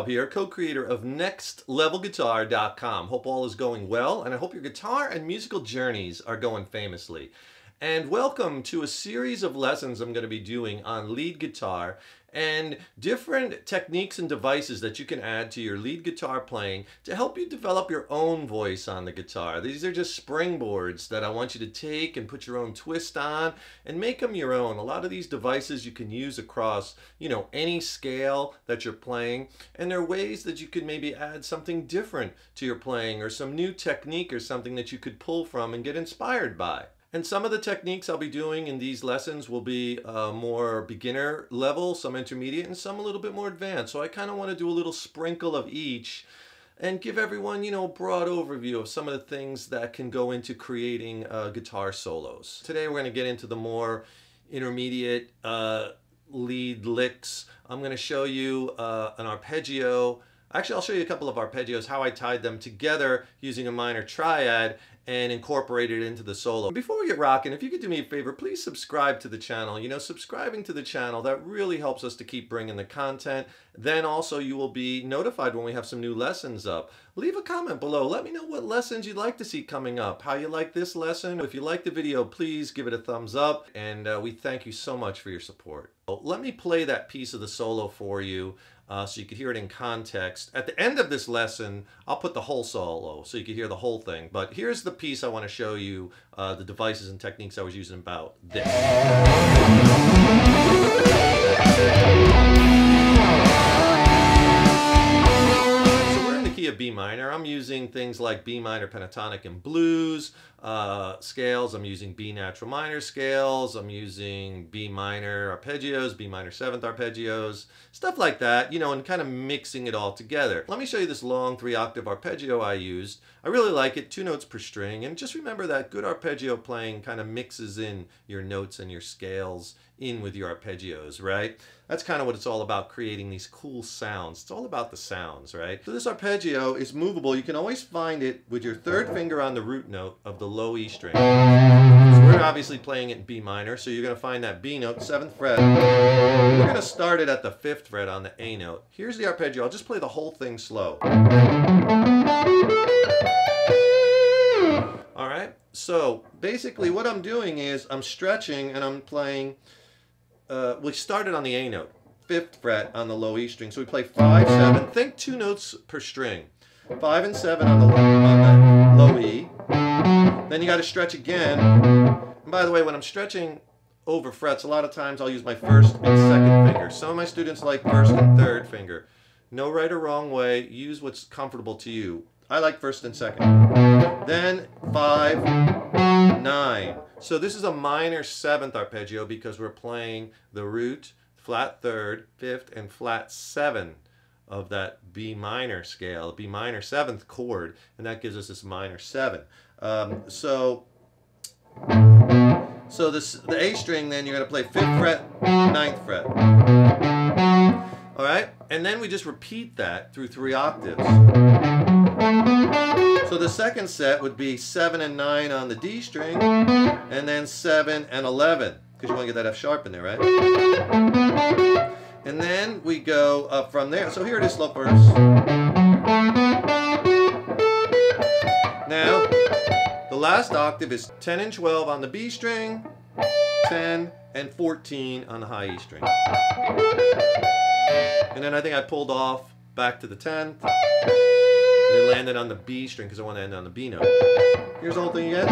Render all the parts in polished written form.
Here, co-creator of NextLevelGuitar.com. Hope all is going well, and I hope your guitar and musical journeys are going famously. And welcome to a series of lessons I'm going to be doing on lead guitar and different techniques and devices that you can add to your lead guitar playing to help you develop your own voice on the guitar. These are just springboards that I want you to take and put your own twist on and make them your own. A lot of these devices you can use across, any scale that you're playing, and there are ways that you could maybe add something different to your playing or some new technique or something that you could pull from and get inspired by. And some of the techniques I'll be doing in these lessons will be more beginner level, some intermediate, and some a little bit more advanced. So I kind of want to do a little sprinkle of each and give everyone, a broad overview of some of the things that can go into creating guitar solos. Today we're going to get into the more intermediate lead licks. I'm going to show you an arpeggio. Actually, I'll show you a couple of arpeggios, how I tied them together using a minor triad and incorporated it into the solo. Before we get rocking, if you could do me a favor, please subscribe to the channel. Subscribing to the channel, that really helps us to keep bringing the content. Then also you will be notified when we have some new lessons up. Leave a comment below. Let me know what lessons you'd like to see coming up, how you like this lesson. If you like the video, please give it a thumbs up, and we thank you so much for your support. Let me play that piece of the solo for you so you can hear it in context. At the end of this lesson, I'll put the whole solo so you can hear the whole thing. But here's the piece I want to show you, the devices and techniques I was using about this. Of B minor. I'm using things like B minor pentatonic and blues scales. I'm using B natural minor scales. I'm using B minor arpeggios, B minor seventh arpeggios, stuff like that, and kind of mixing it all together. Let me show you this long 3-octave arpeggio I used. I really like it, 2 notes per string, and just remember that good arpeggio playing kind of mixes in your notes and your scales in with your arpeggios, right? That's kind of what it's all about, creating these cool sounds. It's all about the sounds, right? So this arpeggio is movable. You can always find it with your 3rd finger on the root note of the low E string. So we're obviously playing it in B minor, so you're going to find that B note, 7th fret. We're going to start it at the 5th fret on the A note. Here's the arpeggio. I'll just play the whole thing slow. All right? So basically what I'm doing is I'm stretching and I'm playing. We started on the A note, 5th fret on the low E string. So we play 5, 7. Think 2 notes per string. 5 and 7 on the low E. Then you got to stretch again. And by the way, when I'm stretching over frets, a lot of times I'll use my 1st and 2nd finger. Some of my students like 1st and 3rd finger. No right or wrong way. Use what's comfortable to you. I like 1st and 2nd. Then 5, 9. So this is a minor 7th arpeggio because we're playing the root, flat 3rd, 5th, and flat 7 of that B minor scale, B minor 7th chord, and that gives us this minor 7. So the A string, then you're going to play 5th fret, 9th fret. All right, and then we just repeat that through 3 octaves. So the 2nd set would be 7 and 9 on the D string, and then 7 and 11, because you want to get that F sharp in there, right? And then we go up from there. So here it is, slow verse. Now, the last octave is 10 and 12 on the B string, 10 and 14 on the high E string. And then I think I pulled off back to the 10th. And then landed on the B string because I want to end on the B note. Here's the whole thing again.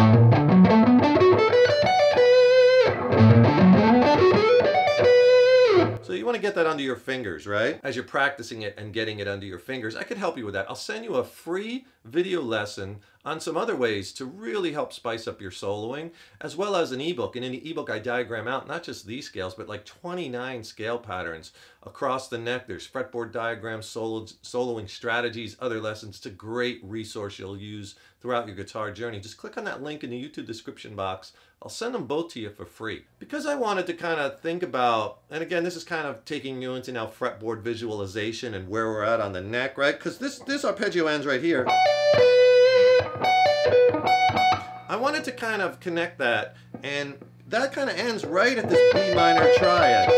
So you you want to get that under your fingers, right? As you're practicing it and getting it under your fingers, I could help you with that. I'll send you a free video lesson on some other ways to really help spice up your soloing, as well as an ebook. And in the ebook, I diagram out not just these scales, but like 29 scale patterns across the neck. There's fretboard diagrams, soloing strategies, other lessons. It's a great resource you'll use throughout your guitar journey. Just click on that link in the YouTube description box. I'll send them both to you for free. Because I wanted to kind of think about, and again, this is kind of taking you into now fretboard visualization and where we're at on the neck, right? Because this arpeggio ends right here. I wanted to kind of connect that, and that kind of ends right at this B minor triad,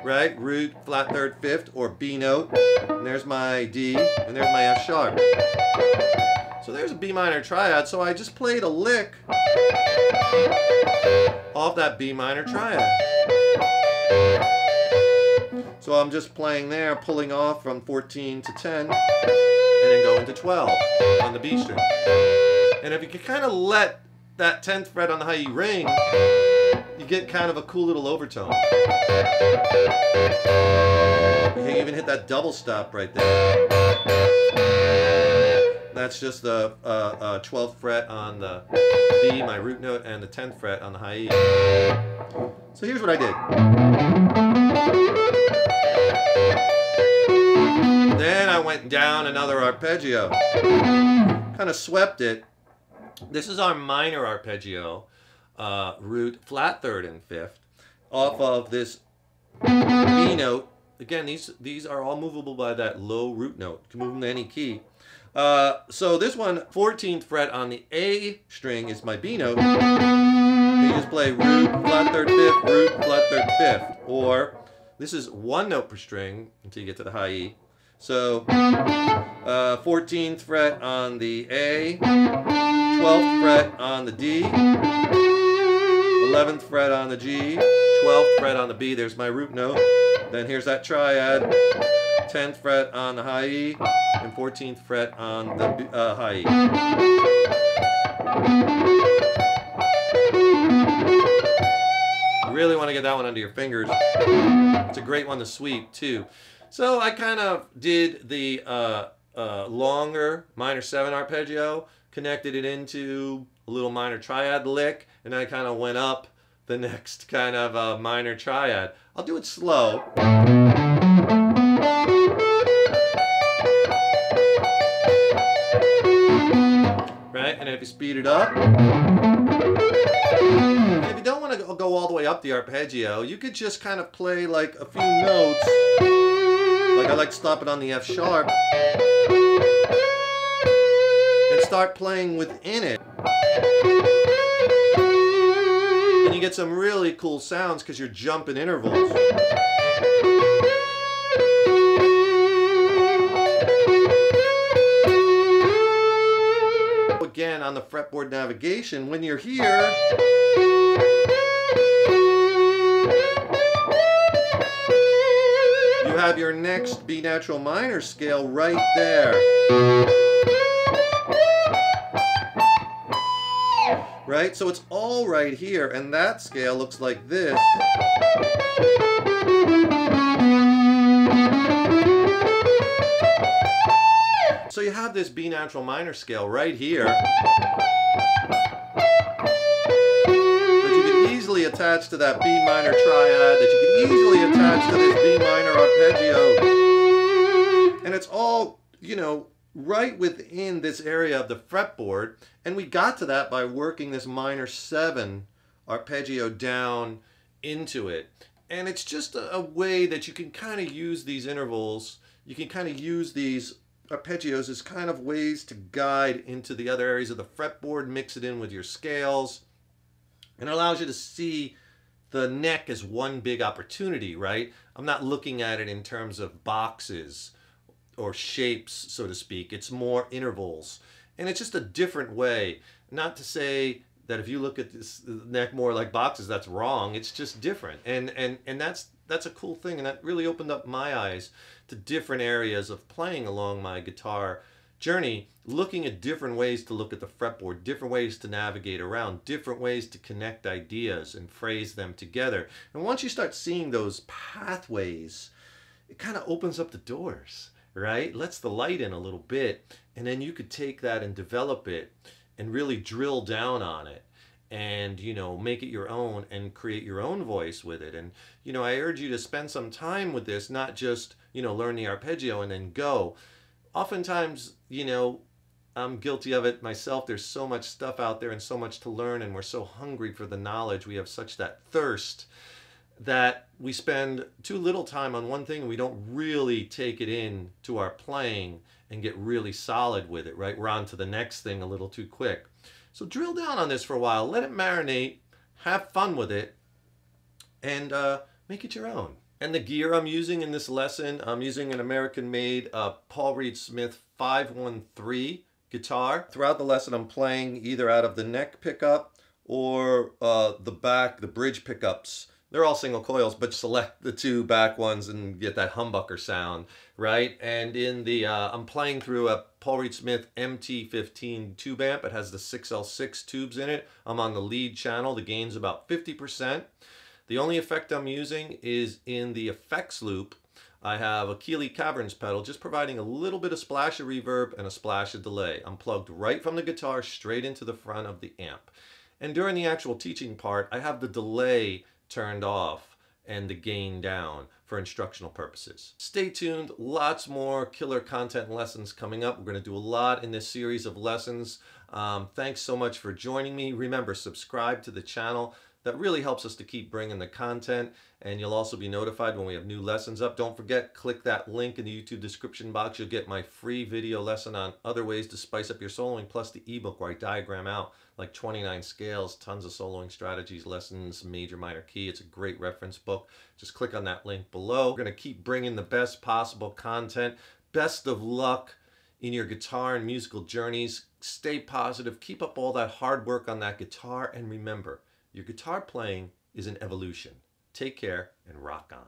right? Root, flat third, fifth, or B note. And there's my D, and there's my F sharp. So there's a B minor triad, so I just played a lick off that B minor triad. So I'm just playing there, pulling off from 14 to 10, and then going to 12 on the B string. And if you can kind of let that 10th fret on the high E ring, you get kind of a cool little overtone. You can even hit that double stop right there. That's just the 12th fret on the B, my root note, and the 10th fret on the high E. So here's what I did. Then I went down another arpeggio. Kind of swept it. This is our minor arpeggio, root, flat third, and fifth, off of this B note. Again, these are all movable by that low root note. You can move them to any key. So this one, 14th fret on the A string is my B note. You just play root, flat third, fifth, root, flat third, fifth. Or this is one note per string until you get to the high E. So 14th fret on the A, 12th fret on the D, 11th fret on the G, 12th fret on the B, there's my root note. Then here's that triad, 10th fret on the high E, and 14th fret on the high E. You really want to get that one under your fingers. It's a great one to sweep too. So I kind of did the longer minor 7 arpeggio, connected it into a little minor triad lick, and then I kind of went up the next kind of minor triad. I'll do it slow. Right? And if you speed it up, and if you don't want to go all the way up the arpeggio, you could just kind of play like a few notes. Like I like to stop it on the F sharp and start playing within it. And you get some really cool sounds because you're jumping intervals. Again, on the fretboard navigation, when you're here, you have your next B natural minor scale right there. Right? So it's all right here, and that scale looks like this. So you have this B natural minor scale right here that you could easily attach to that B minor triad, that you could easily attach to this B minor arpeggio. And it's all, you know, right within this area of the fretboard. And we got to that by working this minor 7 arpeggio down into it. And it's just a way that you can kind of use these intervals. You can kind of use these arpeggios as kind of ways to guide into the other areas of the fretboard, mix it in with your scales, and it allows you to see the neck as one big opportunity, right? I'm not looking at it in terms of boxes or shapes, so to speak. It's more intervals. And it's just a different way. Not to say that if you look at this neck more like boxes, that's wrong. It's just different. And that's a cool thing. And that really opened up my eyes to different areas of playing along my guitar journey looking at different ways to look at the fretboard, different ways to navigate around, different ways to connect ideas and phrase them together. And once you start seeing those pathways, it kind of opens up the doors, right? Lets the light in a little bit, and then you could take that and develop it and really drill down on it and, you know, make it your own and create your own voice with it. And, you know, I urge you to spend some time with this, not just, you know, learn the arpeggio and then go. Oftentimes, you know, I'm guilty of it myself. There's so much stuff out there and so much to learn, and we're so hungry for the knowledge. We have such that thirst that we spend too little time on one thing and we don't really take it in to our playing and get really solid with it, right? We're on to the next thing a little too quick. So drill down on this for a while, let it marinate, have fun with it, and make it your own. And the gear I'm using in this lesson, I'm using an American-made Paul Reed Smith 513 guitar. Throughout the lesson, I'm playing either out of the neck pickup or the bridge pickups. They're all single coils, but select the two back ones and get that humbucker sound, right? And in the, I'm playing through a Paul Reed Smith MT15 tube amp. It has the 6L6 tubes in it. I'm on the lead channel. The gain's about 50%. The only effect I'm using is in the effects loop. I have a Keeley Caverns pedal, just providing a little bit of splash of reverb and a splash of delay. I'm plugged right from the guitar straight into the front of the amp. And during the actual teaching part, I have the delay turned off and the gain down for instructional purposes. Stay tuned, lots more killer content and lessons coming up. We're going to do a lot in this series of lessons. Thanks so much for joining me. Remember, subscribe to the channel. That really helps us to keep bringing the content, and you'll also be notified when we have new lessons up. Don't forget, click that link in the YouTube description box. You'll get my free video lesson on other ways to spice up your soloing, plus the ebook where I diagram out like 29 scales, tons of soloing strategies, lessons, major, minor key. It's a great reference book. Just click on that link below. We're going to keep bringing the best possible content. Best of luck in your guitar and musical journeys. Stay positive. Keep up all that hard work on that guitar, and remember, your guitar playing is an evolution. Take care and rock on.